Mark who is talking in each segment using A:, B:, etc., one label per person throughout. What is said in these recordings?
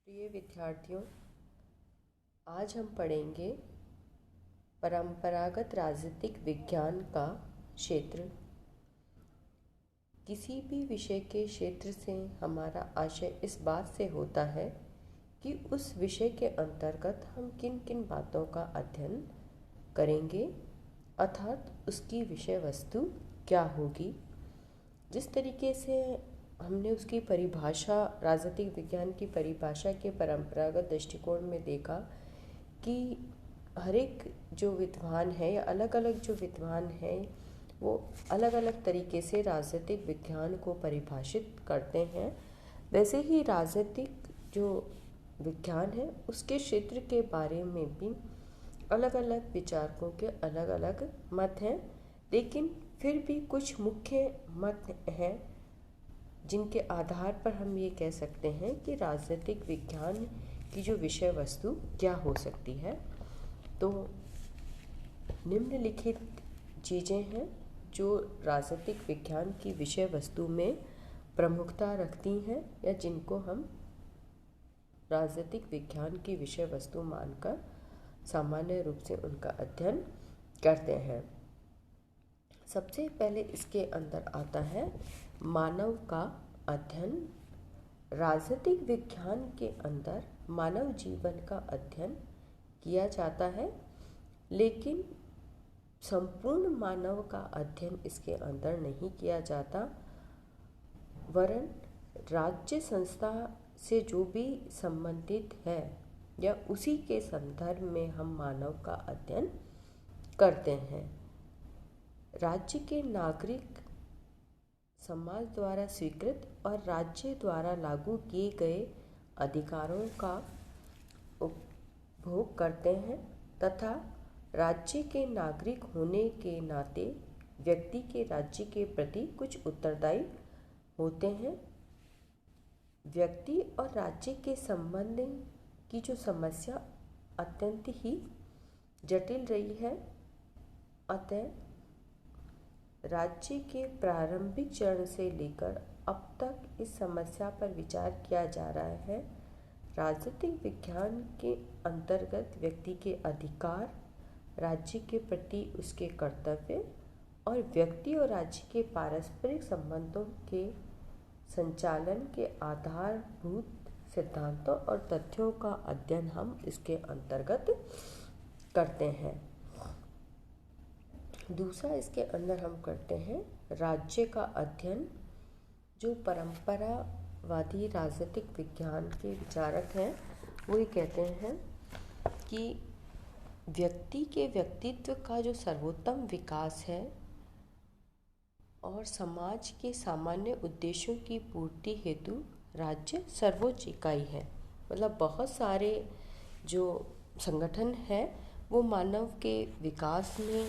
A: प्रिय विद्यार्थियों, आज हम पढ़ेंगे परंपरागत राजनीतिक विज्ञान का क्षेत्र। किसी भी विषय के क्षेत्र से हमारा आशय इस बात से होता है कि उस विषय के अंतर्गत हम किन किन बातों का अध्ययन करेंगे, अर्थात उसकी विषय वस्तु क्या होगी। जिस तरीके से हमने उसकी परिभाषा, राजनीतिक विज्ञान की परिभाषा के परंपरागत दृष्टिकोण में देखा कि हर एक जो विद्वान है या अलग अलग जो विद्वान हैं वो अलग अलग तरीके से राजनीतिक विज्ञान को परिभाषित करते हैं, वैसे ही राजनीतिक जो विज्ञान है उसके क्षेत्र के बारे में भी अलग अलग विचारकों के अलग अलग मत हैं। लेकिन फिर भी कुछ मुख्य मत हैं जिनके आधार पर हम ये कह सकते हैं कि राजनीतिक विज्ञान की जो विषय वस्तु क्या हो सकती है। तो निम्नलिखित चीज़ें हैं जो राजनीतिक विज्ञान की विषय वस्तु में प्रमुखता रखती हैं या जिनको हम राजनीतिक विज्ञान की विषय वस्तु मानकर सामान्य रूप से उनका अध्ययन करते हैं। सबसे पहले इसके अंदर आता है मानव का अध्ययन। राजनीतिक विज्ञान के अंदर मानव जीवन का अध्ययन किया जाता है, लेकिन संपूर्ण मानव का अध्ययन इसके अंदर नहीं किया जाता, वरन राज्य संस्था से जो भी संबंधित है या उसी के संदर्भ में हम मानव का अध्ययन करते हैं। राज्य के नागरिक समाज द्वारा स्वीकृत और राज्य द्वारा लागू किए गए अधिकारों का उपभोग करते हैं तथा राज्य के नागरिक होने के नाते व्यक्ति के राज्य के प्रति कुछ उत्तरदायी होते हैं। व्यक्ति और राज्य के संबंध की जो समस्या अत्यंत ही जटिल रही है, अतः राज्य के प्रारंभिक चरण से लेकर अब तक इस समस्या पर विचार किया जा रहा है। राजनीतिक विज्ञान के अंतर्गत व्यक्ति के अधिकार, राज्य के प्रति उसके कर्तव्य और व्यक्ति और राज्य के पारस्परिक संबंधों के संचालन के आधारभूत सिद्धांतों और तथ्यों का अध्ययन हम इसके अंतर्गत करते हैं। दूसरा इसके अंदर हम करते हैं राज्य का अध्ययन। जो परंपरावादी राजनीतिक विज्ञान के विचारक हैं वो ये कहते हैं कि व्यक्ति के व्यक्तित्व का जो सर्वोत्तम विकास है और समाज के सामान्य उद्देश्यों की पूर्ति हेतु राज्य सर्वोच्च इकाई है। मतलब बहुत सारे जो संगठन हैं वो मानव के विकास में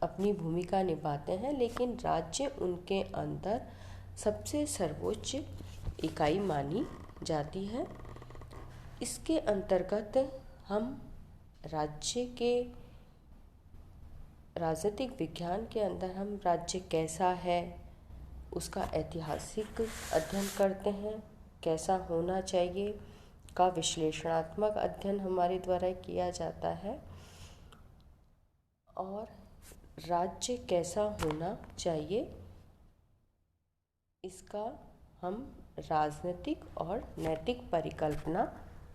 A: अपनी भूमिका निभाते हैं, लेकिन राज्य उनके अंदर सबसे सर्वोच्च इकाई मानी जाती है। इसके अंतर्गत हम राज्य के राजनीतिक विज्ञान के अंदर हम राज्य कैसा है उसका ऐतिहासिक अध्ययन करते हैं, कैसा होना चाहिए का विश्लेषणात्मक अध्ययन हमारे द्वारा किया जाता है और राज्य कैसा होना चाहिए इसका हम राजनीतिक और नैतिक परिकल्पना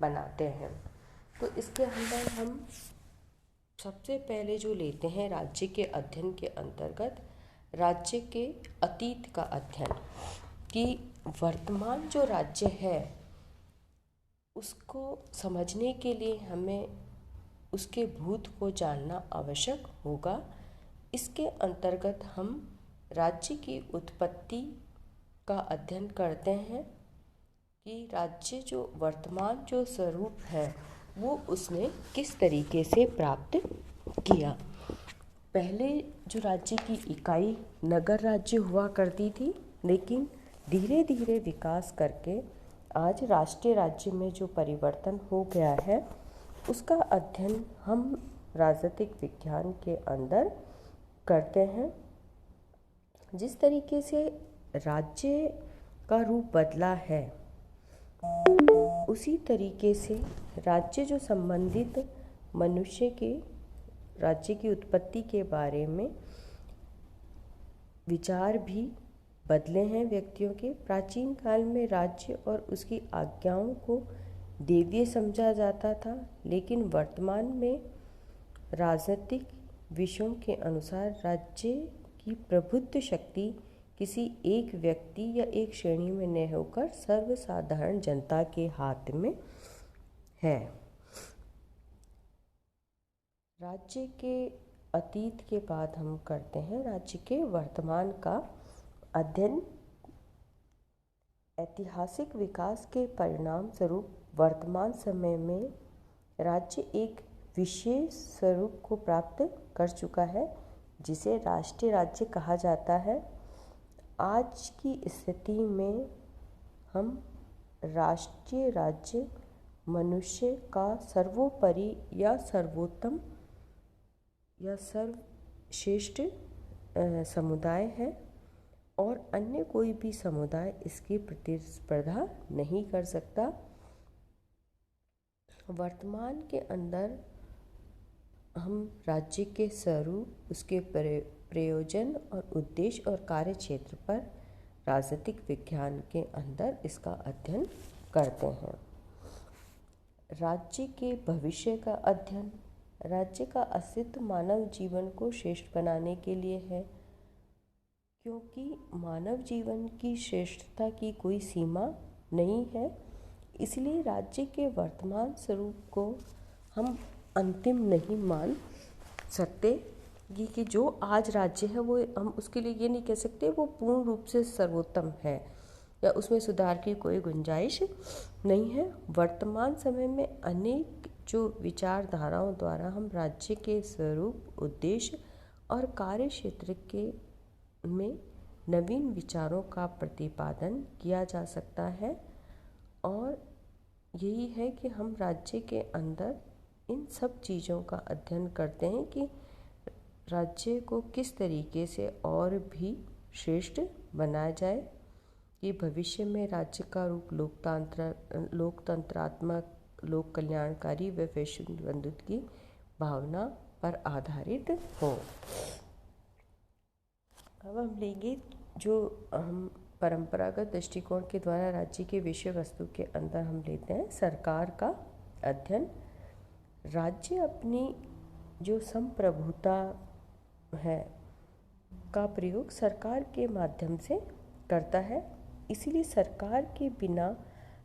A: बनाते हैं। तो इसके अंदर हम सबसे पहले जो लेते हैं राज्य के अध्ययन के अंतर्गत राज्य के अतीत का अध्ययन, कि वर्तमान जो राज्य है उसको समझने के लिए हमें उसके भूत को जानना आवश्यक होगा। इसके अंतर्गत हम राज्य की उत्पत्ति का अध्ययन करते हैं कि राज्य जो वर्तमान जो स्वरूप है वो उसने किस तरीके से प्राप्त किया। पहले जो राज्य की इकाई नगर राज्य हुआ करती थी, लेकिन धीरे धीरे विकास करके आज राष्ट्रीय राज्य में जो परिवर्तन हो गया है उसका अध्ययन हम राजनीतिक विज्ञान के अंदर करते हैं। जिस तरीके से राज्य का रूप बदला है उसी तरीके से राज्य जो संबंधित मनुष्य के राज्य की उत्पत्ति के बारे में विचार भी बदले हैं व्यक्तियों के। प्राचीन काल में राज्य और उसकी आज्ञाओं को देवीय समझा जाता था, लेकिन वर्तमान में राजनीतिक विषयों के अनुसार राज्य की प्रभुत्व शक्ति किसी एक व्यक्ति या एक श्रेणी में न होकर सर्वसाधारण जनता के हाथ में है। राज्य के अतीत के बाद हम करते हैं राज्य के वर्तमान का अध्ययन। ऐतिहासिक विकास के परिणाम स्वरूप वर्तमान समय में राज्य एक विशेष स्वरूप को प्राप्त कर चुका है, जिसे राष्ट्रीय राज्य कहा जाता है। आज की स्थिति में हम राष्ट्रीय राज्य मनुष्य का सर्वोपरि या सर्वोत्तम या सर्वश्रेष्ठ समुदाय है और अन्य कोई भी समुदाय इसकी प्रतिस्पर्धा नहीं कर सकता। वर्तमान के अंदर हम राज्य के स्वरूप, उसके प्रयोजन और उद्देश्य और कार्य क्षेत्र पर राजनीतिक विज्ञान के अंदर इसका अध्ययन करते हैं। राज्य के भविष्य का अध्ययन। राज्य का अस्तित्व मानव जीवन को श्रेष्ठ बनाने के लिए है, क्योंकि मानव जीवन की श्रेष्ठता की कोई सीमा नहीं है। इसलिए राज्य के वर्तमान स्वरूप को हम अंतिम नहीं मान सकते कि जो आज राज्य है वो हम उसके लिए ये नहीं कह सकते वो पूर्ण रूप से सर्वोत्तम है या उसमें सुधार की कोई गुंजाइश नहीं है। वर्तमान समय में अनेक जो विचारधाराओं द्वारा हम राज्य के स्वरूप, उद्देश्य और कार्य क्षेत्र के में नवीन विचारों का प्रतिपादन किया जा सकता है और यही है कि हम राज्य के अंदर इन सब चीज़ों का अध्ययन करते हैं कि राज्य को किस तरीके से और भी श्रेष्ठ बनाया जाए कि भविष्य में राज्य का रूप लोकतंत्रात्मक, लोक कल्याणकारी व वैश्विक बंधुत्व की भावना पर आधारित हो। अब हम लेंगे जो हम परंपरागत दृष्टिकोण के द्वारा राज्य के विषय वस्तु के अंदर हम लेते हैं सरकार का अध्ययन। राज्य अपनी जो संप्रभुता है का प्रयोग सरकार के माध्यम से करता है, इसलिए सरकार के बिना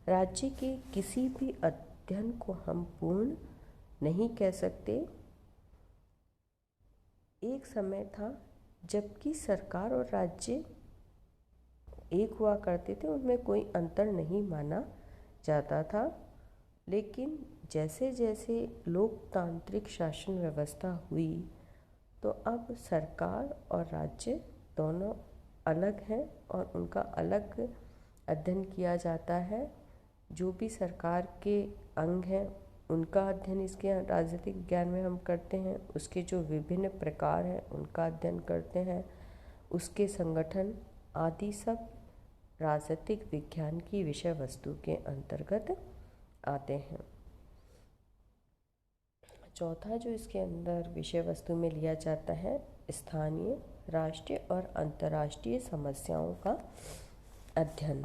A: राज्य के किसी भी अध्ययन को हम पूर्ण नहीं कह सकते। एक समय था जबकि सरकार और राज्य एक हुआ करते थे, उनमें कोई अंतर नहीं माना जाता था, लेकिन जैसे जैसे लोकतांत्रिक शासन व्यवस्था हुई तो अब सरकार और राज्य दोनों अलग हैं और उनका अलग अध्ययन किया जाता है। जो भी सरकार के अंग हैं उनका अध्ययन इसके राजनीतिक विज्ञान में हम करते हैं, उसके जो विभिन्न प्रकार हैं उनका अध्ययन करते हैं, उसके संगठन आदि सब राजनीतिक विज्ञान की विषय वस्तु के अंतर्गत आते हैं। चौथा जो इसके अंदर विषय वस्तु में लिया जाता है स्थानीय, राष्ट्रीय और अंतर्राष्ट्रीय समस्याओं का अध्ययन।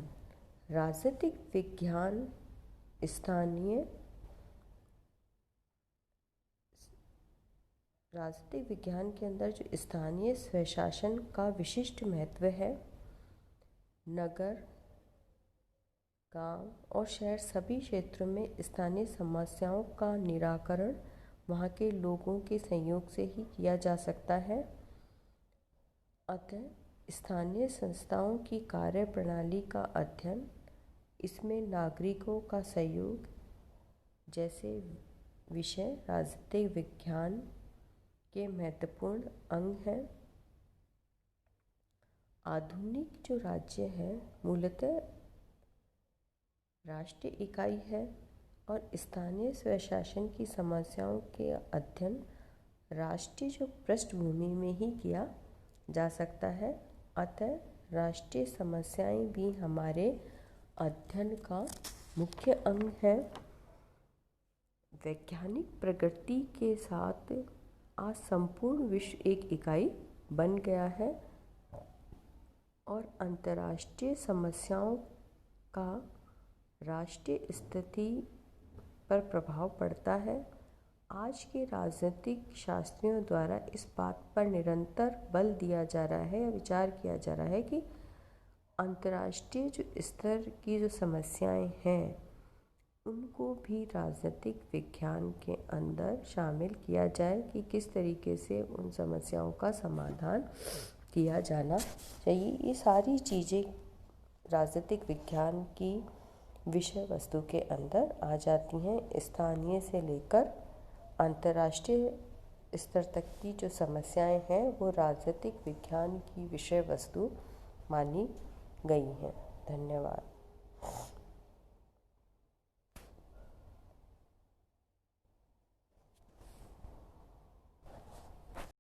A: राजनीतिक विज्ञान राजनीतिक विज्ञान के अंदर जो स्थानीय स्वशासन का विशिष्ट महत्व है। नगर, गांव और शहर सभी क्षेत्रों में स्थानीय समस्याओं का निराकरण वहाँ के लोगों के सहयोग से ही किया जा सकता है। अतः स्थानीय संस्थाओं की कार्य प्रणाली का अध्ययन, इसमें नागरिकों का सहयोग जैसे विषय राजनीतिक विज्ञान के महत्वपूर्ण अंग हैं। आधुनिक जो राज्य है मूलतः राष्ट्रीय इकाई है और स्थानीय स्वशासन की समस्याओं के अध्ययन राष्ट्रीय जो पृष्ठभूमि में ही किया जा सकता है। अतः राष्ट्रीय समस्याएं भी हमारे अध्ययन का मुख्य अंग है। वैज्ञानिक प्रगति के साथ आज संपूर्ण विश्व एक इकाई बन गया है और अंतर्राष्ट्रीय समस्याओं का राष्ट्रीय स्थिति पर प्रभाव पड़ता है। आज के राजनीतिक शास्त्रियों द्वारा इस बात पर निरंतर बल दिया जा रहा है या विचार किया जा रहा है कि अंतर्राष्ट्रीय जो स्तर की जो समस्याएं हैं उनको भी राजनीतिक विज्ञान के अंदर शामिल किया जाए कि किस तरीके से उन समस्याओं का समाधान किया जाना चाहिए। ये सारी चीज़ें राजनीतिक विज्ञान की विषय वस्तु के अंदर आ जाती हैं। स्थानीय से लेकर अंतर्राष्ट्रीय स्तर तक की जो समस्याएं हैं वो राजनीतिक विज्ञान की विषय वस्तु मानी गई हैं। धन्यवाद।